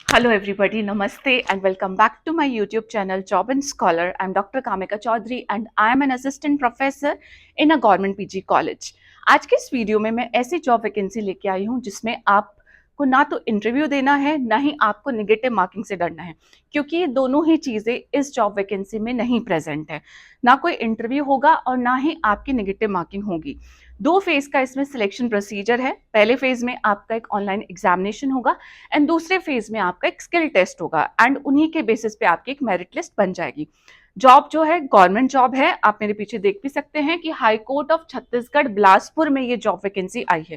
Hello everybody, Namaste and welcome back to my YouTube channel Job and Scholar. I'm Dr. Kamika Chaudhary and I am an assistant professor in a government PG college. आज के इस video में मैं ऐसी job vacancy लेके आई हूँ जिसमें आपको ना तो इंटरव्यू देना है ना ही आपको नेगेटिव मार्किंग से डरना है, क्योंकि ये दोनों ही चीज़ें इस जॉब वैकेंसी में नहीं प्रेजेंट है। ना कोई इंटरव्यू होगा और ना ही आपकी नेगेटिव मार्किंग होगी। 2 फेज का इसमें सिलेक्शन प्रोसीजर है। पहले फेज में आपका एक ऑनलाइन एग्जामिनेशन होगा एंड दूसरे फेज में आपका एक स्किल टेस्ट होगा एंड उन्हीं के बेसिस पे आपकी एक मेरिट लिस्ट बन जाएगी। जॉब जो है गवर्नमेंट जॉब है, आप मेरे पीछे देख भी सकते हैं कि high court of Chhattisgarh Bilaspur में ये जॉब वैकेंसी आई है।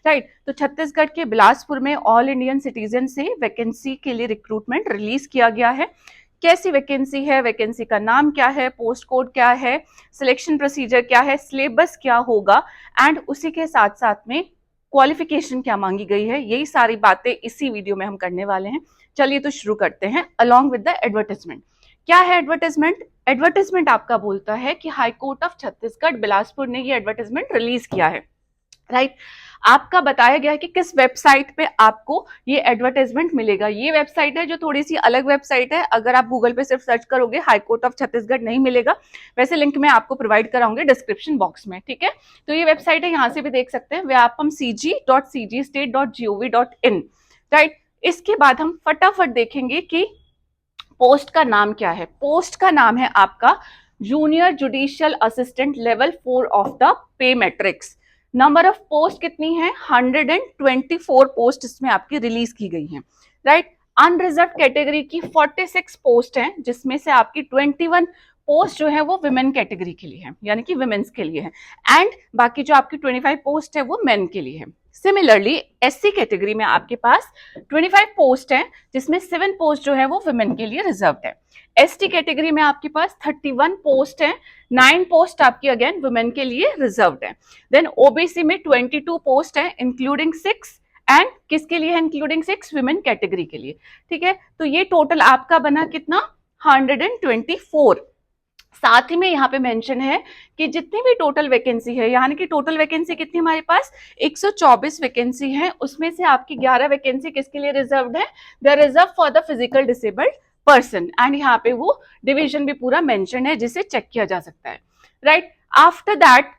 राइट, तो छत्तीसगढ़ के बिलासपुर में ऑल इंडियन सिटीजन से वैकेंसी के लिए रिक्रूटमेंट रिलीज किया गया है। कैसी वैकेंसी है, वैकेंसी का नाम क्या है, पोस्ट कोड क्या है, सिलेक्शन प्रोसीजर क्या है, सिलेबस क्या होगा एंड उसी के साथ साथ में क्वालिफिकेशन क्या मांगी गई है, यही सारी बातें इसी वीडियो में हम करने वाले हैं। चलिए तो शुरू करते हैं अलोंग विद द एडवर्टाइजमेंट। क्या है एडवर्टाइजमेंट? एडवर्टाइजमेंट आपका बोलता है कि high court of Chhattisgarh Bilaspur ने ये एडवर्टाइजमेंट रिलीज किया है। राइट, आपका बताया गया है कि किस वेबसाइट पे आपको ये एडवर्टाइजमेंट मिलेगा। ये वेबसाइट है जो थोड़ी सी अलग वेबसाइट है। अगर आप गूगल पे सिर्फ सर्च करोगे हाई कोर्ट ऑफ छत्तीसगढ़ नहीं मिलेगा। वैसे लिंक मैं आपको प्रोवाइड कराऊंगी डिस्क्रिप्शन बॉक्स में, ठीक है। तो ये वेबसाइट है, यहाँ से भी देख सकते हैं, vyapamcg.cgstate.gov.in। राइट, इसके बाद हम फटाफट देखेंगे कि पोस्ट का नाम क्या है। पोस्ट का नाम है आपका junior judicial assistant level 4 of the pay matrix. Number of post कितनी है? 124 पोस्ट इसमें आपकी रिलीज की गई हैं। राइट, अनरिजर्व कैटेगरी की 46 पोस्ट हैं, जिसमें से आपकी 21 पोस्ट जो है वो विमेन कैटेगरी के लिए है, यानी कि विमेन्स के लिए है, एंड बाकी जो आपकी 25 पोस्ट है वो मेन के लिए है। सिमिलरली एससी कैटेगरी में आपके पास 25 पोस्ट है, जिसमें 7 पोस्ट जो है वो विमेन के लिए रिजर्व्ड है। एसटी कैटेगरी में आपके पास 31 पोस्ट है, 9 पोस्ट आपकी अगेन वुमेन के लिए रिजर्व्ड है। देन ओबीसी में 22 पोस्ट है इंक्लूडिंग 6, एंड किसके लिए है इंक्लूडिंग 6? वुमेन कैटेगरी के लिए। ठीक है, तो ये टोटल आपका बना कितना? 124। साथ ही में यहाँ पे मेंशन है कि जितनी भी टोटल वैकेंसी है, यानी कि टोटल वैकेंसी कितनी हमारे पास 124 वैकेंसी है, उसमें से आपकी 11 वैकेंसी किसके लिए रिजर्व्ड है? They reserve for the physical disabled person, and यहाँ पे वो डिवीजन भी पूरा मेंशन है जिसे चेक किया जा सकता है। राइट, आफ्टर दैट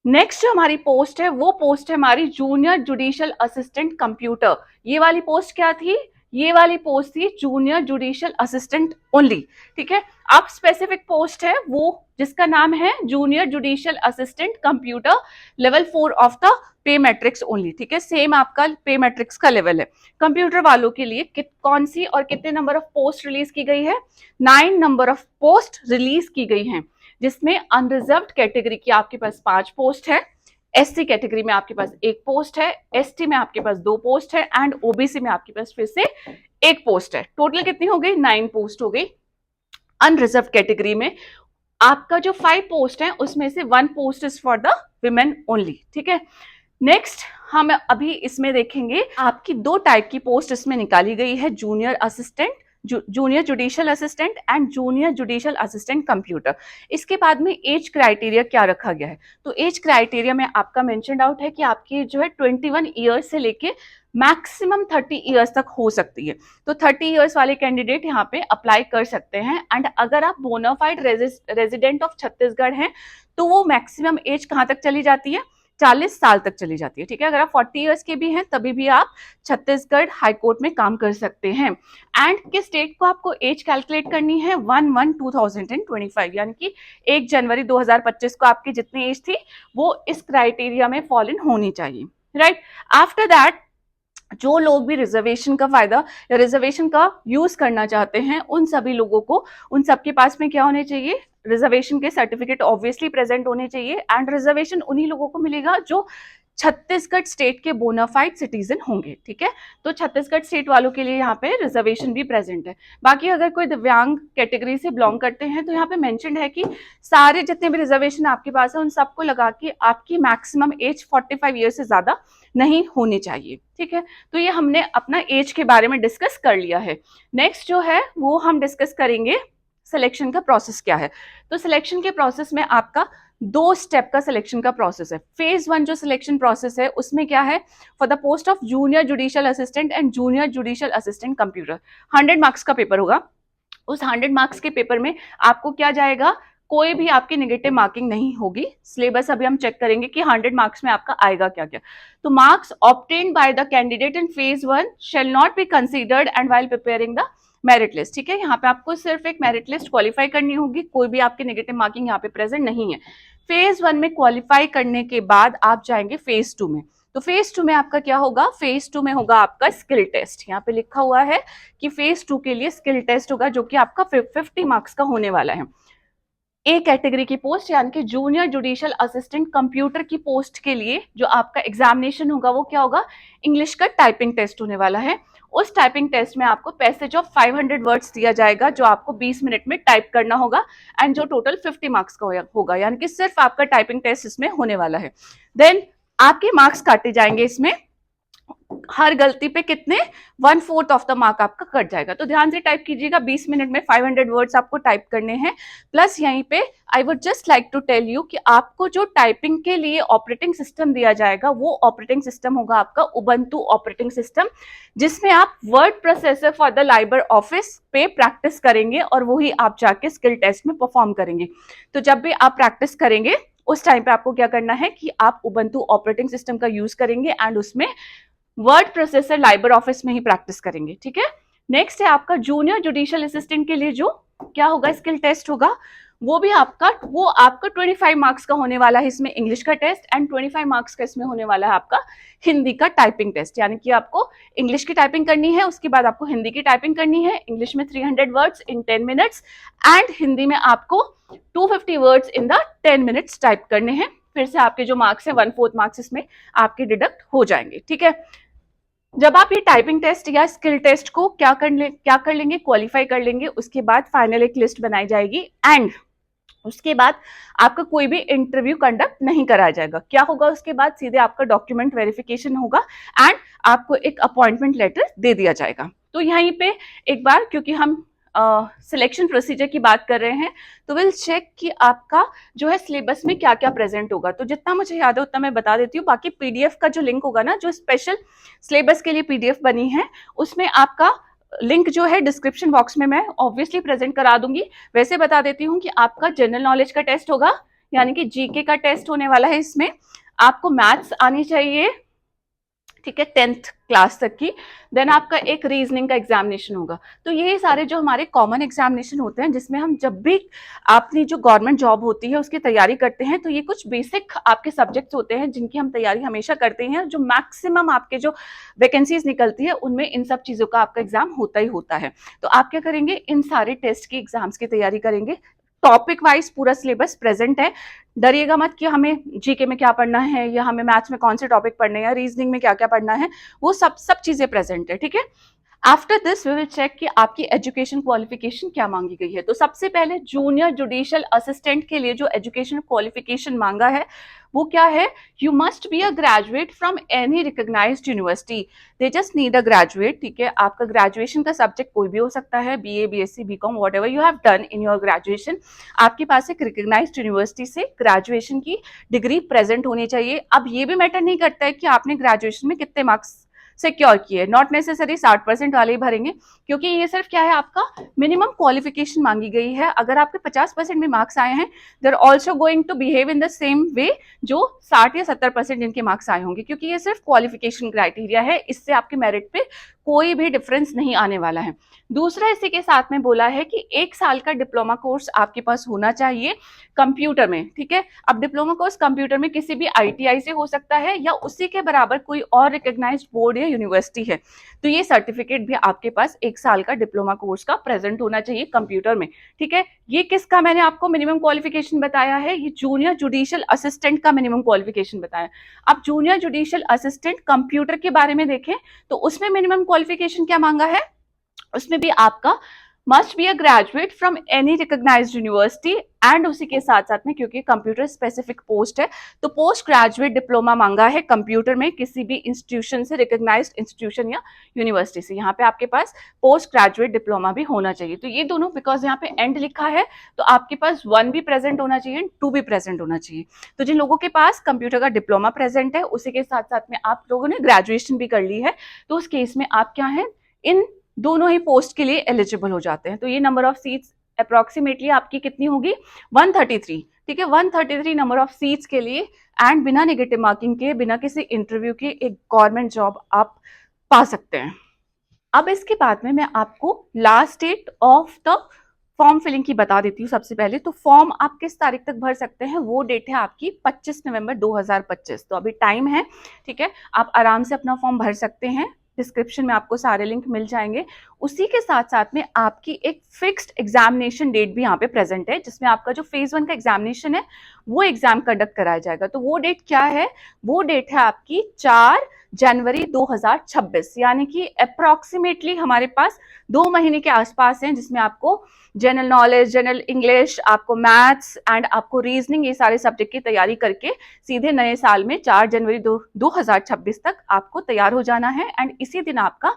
नेक्स्ट जो हमारी पोस्ट है वो पोस्ट है हमारी जूनियर जुडिशियल असिस्टेंट कंप्यूटर। ये वाली पोस्ट क्या थी? ये वाली पोस्ट थी जूनियर जुडिशियल असिस्टेंट ओनली। ठीक है, अब स्पेसिफिक पोस्ट है वो जिसका नाम है junior judicial assistant computer level 4 of the pay matrix only. ठीक है, सेम आपका पे मैट्रिक्स का लेवल है। कंप्यूटर वालों के लिए कौन सी और कितने नंबर ऑफ पोस्ट रिलीज की गई है? 9 नंबर ऑफ पोस्ट रिलीज की गई हैं, जिसमें अनरिजर्व्ड कैटेगरी की आपके पास 5 पोस्ट है, एससी कैटेगरी में आपके पास 1 पोस्ट है, एसटी में आपके पास 2 पोस्ट है, एंड ओबीसी में आपके पास फिर से 1 पोस्ट है। टोटल कितनी हो गई? 9 पोस्ट हो गई। अनरिजर्व कैटेगरी में आपका जो 5 पोस्ट है उसमें से 1 post is for the women only. ठीक है, नेक्स्ट हम अभी इसमें देखेंगे आपकी 2 टाइप की पोस्ट इसमें निकाली गई है, junior assistant, junior judicial assistant and junior judicial assistant computer. इसके बाद में एज क्राइटेरिया क्या रखा गया है? तो एज क्राइटेरिया में आपका मेंशन आउट है कि आपकी जो है 21 ईयर्स से लेके मैक्सिमम 30 ईयर्स तक हो सकती है। तो 30 ईयर्स वाले कैंडिडेट यहाँ पे अप्लाई कर सकते हैं, एंड अगर आप बोनाफाइड रेजिडेंट ऑफ छत्तीसगढ़ हैं तो वो मैक्सिमम एज कहाँ तक चली जाती है? 40 साल तक चली जाती है। ठीक है, अगर आप 40 ईयर्स के भी हैं तभी भी आप छत्तीसगढ़ हाईकोर्ट में काम कर सकते हैं। एंड किस डेट को आपको एज कैलकुलेट करनी है? 1/1/2025, यानी कि 1 जनवरी 2025 को आपकी जितनी एज थी वो इस क्राइटेरिया में फॉल इन होनी चाहिए। राइट, आफ्टर दैट जो लोग भी रिजर्वेशन का फायदा या रिजर्वेशन का यूज करना चाहते हैं उन सभी लोगों को, उन सबके पास में क्या होने चाहिए? रिजर्वेशन के सर्टिफिकेट ऑब्वियसली प्रेजेंट होने चाहिए, एंड रिजर्वेशन उन्हीं लोगों को मिलेगा जो छत्तीसगढ़ स्टेट के बोनाफाइड सिटीजन होंगे। ठीक है, तो छत्तीसगढ़ स्टेट वालों के लिए यहाँ पे रिजर्वेशन भी प्रेजेंट है। बाकी अगर कोई दिव्यांग कैटेगरी से बिलोंग करते हैं तो यहाँ पे मेंशन है कि सारे जितने भी रिजर्वेशन आपके पास है उन सबको लगा के आपकी मैक्सिमम एज 45 ईयर से ज्यादा नहीं होनी चाहिए। ठीक है, तो ये हमने अपना एज के बारे में डिस्कस कर लिया है। नेक्स्ट जो है वो हम डिस्कस करेंगे सिलेक्शन का प्रोसेस क्या है। तो सिलेक्शन के प्रोसेस में आपका दो स्टेप का सिलेक्शन का प्रोसेस है। फेज 1 जो सिलेक्शन प्रोसेस है उसमें क्या है, for the post of junior judicial assistant and junior judicial assistant computer, 100 marks का पेपर होगा। उस 100 मार्क्स के पेपर में आपको क्या जाएगा, कोई भी आपकी नेगेटिव मार्किंग नहीं होगी। सिलेबस अभी हम चेक करेंगे कि 100 मार्क्स में आपका आएगा क्या क्या। तो marks obtained by the candidate in phase 1 shall not be considered and while preparing the merit list. ठीक है, यहाँ पे आपको सिर्फ एक मेरिट लिस्ट क्वालिफाई करनी होगी, कोई भी आपकी नेगेटिव मार्किंग यहाँ पे प्रेजेंट नहीं है। फेज 1 में क्वालिफाई करने के बाद आप जाएंगे फेज 2 में। तो फेज 2 में आपका क्या होगा, फेज 2 में होगा आपका स्किल टेस्ट। यहाँ पे लिखा हुआ है कि फेज 2 के लिए स्किल टेस्ट होगा जो कि आपका 50 मार्क्स का होने वाला है। ए कैटेगरी की पोस्ट यानी कि जूनियर जुडिशियल असिस्टेंट कंप्यूटर की पोस्ट के लिए जो आपका एग्जामिनेशन होगा वो क्या होगा, इंग्लिश का टाइपिंग टेस्ट होने वाला है। उस टाइपिंग टेस्ट में आपको पैसेज ऑफ 500 वर्ड्स दिया जाएगा जो आपको 20 मिनट में टाइप करना होगा एंड जो टोटल 50 मार्क्स का होगा, यानी कि सिर्फ आपका टाइपिंग टेस्ट इसमें होने वाला है। देन आपके मार्क्स काटे जाएंगे इसमें, हर गलती पे कितने, 1/4 ऑफ द मार्क आपका कट जाएगा। तो ध्यान से टाइप कीजिएगा, 20 मिनट में 500 वर्ड्स आपको टाइप करने हैं। प्लस यहीं पे I would just like to tell you कि आपको जो टाइपिंग के लिए ऑपरेटिंग सिस्टम दिया जाएगा वो ऑपरेटिंग सिस्टम होगा आपका उबंटू ऑपरेटिंग सिस्टम, जिसमें आप word processor for the Liber office पे प्रैक्टिस करेंगे और वही आप जाके स्किल टेस्ट में परफॉर्म करेंगे। तो जब भी आप प्रैक्टिस करेंगे उस टाइम पे आपको क्या करना है कि आप उबंटू ऑपरेटिंग सिस्टम का यूज करेंगे एंड उसमें वर्ड प्रोसेसर लाइबर ऑफिस में ही प्रैक्टिस करेंगे। ठीक है, नेक्स्ट है आपका जूनियर जुडिशियल असिस्टेंट के लिए जो क्या होगा, स्किल टेस्ट होगा। वो आपका 25 मार्क्स का होने वाला है इसमें इंग्लिश का टेस्ट एंड 25 मार्क्स का इसमें होने वाला है आपका हिंदी का टाइपिंग टेस्ट। यानी कि आपको इंग्लिश की टाइपिंग करनी है, उसके बाद आपको हिंदी की टाइपिंग करनी है। इंग्लिश में 300 words in 10 minutes and Hindi में आपको 250 words in the 10 minutes type करने हैं। फिर से आपके जो मार्क्स है 1/4 मार्क्स इसमें आपके डिडक्ट हो जाएंगे। ठीक है, जब आप ये टाइपिंग टेस्ट या स्किल टेस्ट को क्या कर लेंगे, क्वालिफाई कर लेंगे, उसके बाद फाइनल एक लिस्ट बनाई जाएगी एंड उसके बाद आपका कोई भी इंटरव्यू कंडक्ट नहीं कराया जाएगा। क्या होगा उसके बाद, सीधे आपका डॉक्यूमेंट वेरिफिकेशन होगा एंड आपको एक अपॉइंटमेंट लेटर दे दिया जाएगा। तो यहीं पे एक बार, क्योंकि हम सिलेक्शन प्रोसीजर की बात कर रहे हैं, तो विल चेक कि आपका जो है सिलेबस में क्या क्या प्रेजेंट होगा। तो जितना मुझे याद है उतना मैं बता देती हूँ। बाकी पीडीएफ का जो लिंक होगा ना, जो स्पेशल सिलेबस के लिए पीडीएफ बनी है, उसमें आपका लिंक जो है डिस्क्रिप्शन बॉक्स में मैं ऑब्वियसली प्रेजेंट करा दूंगी। वैसे बता देती हूँ कि आपका जनरल नॉलेज का टेस्ट होगा, यानी कि जीके का टेस्ट होने वाला है। इसमें आपको मैथ्स आनी चाहिए, ठीक है, 10th क्लास तक की। देन आपका एक रीजनिंग का एग्जामिनेशन होगा। तो यही सारे जो हमारे कॉमन एग्जामिनेशन होते हैं, जिसमें हम जब भी अपनी जो गवर्नमेंट जॉब होती है उसकी तैयारी करते हैं, तो ये कुछ बेसिक आपके सब्जेक्ट्स होते हैं जिनकी हम तैयारी हमेशा करते हैं। जो मैक्सिमम आपके जो वैकेंसीज निकलती है उनमें इन सब चीज़ों का आपका एग्जाम होता ही होता है। तो आप क्या करेंगे, इन सारे टेस्ट की एग्जाम्स की तैयारी करेंगे। टॉपिक वाइज पूरा सिलेबस प्रेजेंट है, डरिएगा मत कि हमें जीके में क्या पढ़ना है या हमें मैथ्स में कौन से टॉपिक पढ़ने हैं या रीजनिंग में क्या क्या पढ़ना है, वो सब चीजें प्रेजेंट है। ठीक है, after this we will check कि आपकी एजुकेशन क्वालिफिकेशन क्या मांगी गई है। तो सबसे पहले जूनियर जुडिशियल असिस्टेंट के लिए जो एजुकेशन क्वालिफिकेशन मांगा है वो क्या है, you must be a graduate from any recognised university. They just need a graduate. ठीक है, आपका ग्रेजुएशन का सब्जेक्ट कोई भी हो सकता है, BA, BSc, BCom, whatever you have done in your graduation. आपके पास एक रिकॉग्नाइज्ड यूनिवर्सिटी से ग्रेजुएशन की डिग्री प्रेजेंट होनी चाहिए। अब ये भी मैटर नहीं करता है कि आपने ग्रेजुएशन में कितने मार्क्स सिक्योर किए, नॉट नेसेसरी 60% वाले ही भरेंगे, क्योंकि ये सिर्फ क्या है, आपका मिनिमम क्वालिफिकेशन मांगी गई है। अगर आपके 50% में मार्क्स आए हैं, they are also going to behave in the same way जो 60 या 70% जिनके मार्क्स आए होंगे, क्योंकि ये सिर्फ क्वालिफिकेशन क्राइटेरिया है। इससे आपके मेरिट पे कोई भी डिफरेंस नहीं आने वाला है। दूसरा इसी के साथ में बोला है कि 1 साल का डिप्लोमा कोर्स आपके पास होना चाहिए कंप्यूटर में। ठीक है, अब डिप्लोमा कोर्स कंप्यूटर में किसी भी आईटीआई से हो सकता है या उसी के बराबर कोई और रिकॉग्नाइज्ड बोर्ड या यूनिवर्सिटी है, तो ये सर्टिफिकेट भी आपके पास 1 साल का डिप्लोमा कोर्स का प्रेजेंट होना चाहिए कंप्यूटर में। ठीक है, ये किसका मैंने आपको मिनिमम क्वालिफिकेशन बताया है, ये जूनियर जुडिशियल असिस्टेंट का मिनिमम क्वालिफिकेशन बताया। अब जूनियर जुडिशियल असिस्टेंट कंप्यूटर के बारे में देखें तो उसमें मिनिमम क्वालिफिकेशन क्या मांगा है, उसमें भी आपका must be a graduate from any recognised university and उसी के साथ साथ में क्योंकि कंप्यूटर स्पेसिफिक पोस्ट है तो पोस्ट ग्रेजुएट डिप्लोमा मांगा है कंप्यूटर में किसी भी इंस्टीट्यूशन से, रिकॉग्नाइज्ड इंस्टीट्यूशन या यूनिवर्सिटी से। यहाँ पे आपके पास पोस्ट ग्रेजुएट डिप्लोमा भी होना चाहिए। तो ये दोनों, बिकॉज यहाँ पे एंड लिखा है तो आपके पास 1 भी प्रेजेंट होना चाहिए, 2 भी प्रेजेंट होना चाहिए। तो जिन लोगों के पास कंप्यूटर का डिप्लोमा प्रेजेंट है, उसी के साथ साथ में आप लोगों ने ग्रेजुएशन भी कर ली है, तो उस केस में आप क्या है, इन दोनों ही पोस्ट के लिए एलिजिबल हो जाते हैं। तो ये नंबर ऑफ सीट्स अप्रोक्सीमेटली आपकी कितनी होगी, 133। ठीक है, 133 नंबर ऑफ सीट्स के लिए एंड बिना नेगेटिव मार्किंग के, बिना किसी इंटरव्यू के एक गवर्नमेंट जॉब आप पा सकते हैं। अब इसके बाद में मैं आपको last date of the form filling की बता देती हूँ। सबसे पहले तो फॉर्म आप किस तारीख तक भर सकते हैं, वो डेट है आपकी 25 नवंबर 2025। तो अभी टाइम है, ठीक है, आप आराम से अपना फॉर्म भर सकते हैं। डिस्क्रिप्शन में आपको सारे लिंक मिल जाएंगे। उसी के साथ साथ में आपकी एक फिक्स्ड एग्जामिनेशन डेट भी यहाँ पे प्रेजेंट है, जिसमें आपका जो फेज 1 का एग्जामिनेशन है वो एग्जाम कंडक्ट कराया जाएगा। तो वो डेट क्या है, वो डेट है आपकी 4 जनवरी 2026, यानी कि अप्रोक्सीमेटली हमारे पास 2 महीने के आसपास हैं, जिसमें आपको जनरल नॉलेज, जनरल इंग्लिश, आपको मैथ्स एंड आपको रीजनिंग, ये सारे सब्जेक्ट की तैयारी करके सीधे नए साल में 4 जनवरी 2026 तक आपको तैयार हो जाना है। एंड इसी दिन आपका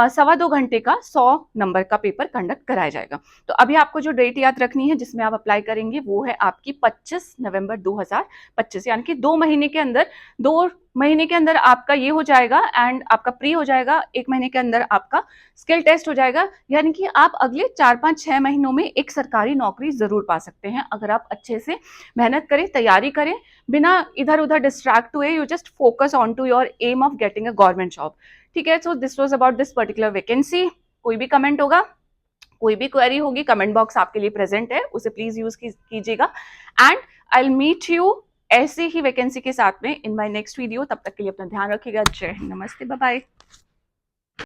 2.25 घंटे का 100 नंबर का पेपर कंडक्ट कराया जाएगा। तो अभी आपको जो डेट याद रखनी है जिसमें आप अप्लाई करेंगे वो है आपकी 25 नवंबर 2025, यानी कि 2 महीने के अंदर, 2 महीने के अंदर आपका ये हो जाएगा एंड आपका प्री हो जाएगा। 1 महीने के अंदर आपका स्किल टेस्ट हो जाएगा, यानी कि आप अगले 4, 5, 6 महीनों में एक सरकारी नौकरी जरूर पा सकते हैं अगर आप अच्छे से मेहनत करें, तैयारी करें, बिना इधर उधर डिस्ट्रैक्ट हुए। You just focus on to your aim of getting a government job. ठीक है, so this was about this particular vacancy. कोई भी कमेंट होगा, कोई भी क्वेरी होगी, कमेंट बॉक्स आपके लिए प्रेजेंट है, उसे प्लीज यूज कीजिएगा। And I will meet you ऐसी ही वैकेंसी के साथ में इन माय नेक्स्ट वीडियो। तब तक के लिए अपना ध्यान रखिएगा। जय हिंद, नमस्ते, बाय बाय।